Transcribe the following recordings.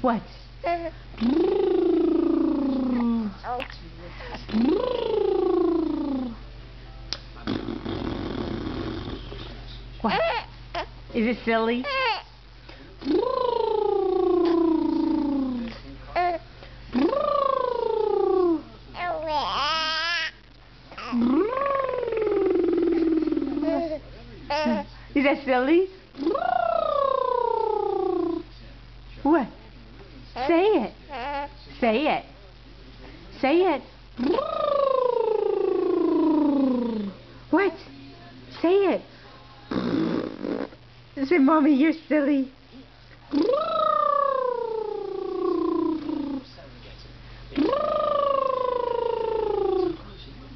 What? What? Is it silly? Is that silly? What? Say it. Say it. Say it. What? Say it. Say, Mommy, you're silly.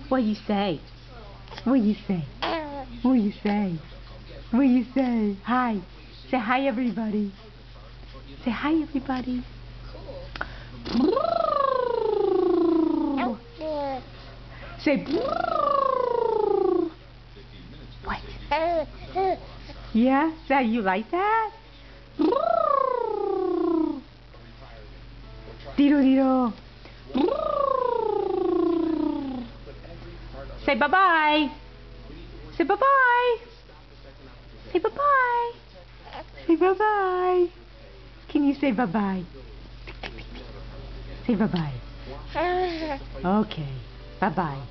What do you say? What do you say? What do you say? What do you say? Hi. Say hi, everybody. Say hi, everybody. Say what? Yeah? So you like that? Diddle-diddle. Say bye-bye. Say bye-bye. Say bye-bye. Say bye-bye. Can you say bye-bye? Say bye-bye. Okay. Bye-bye.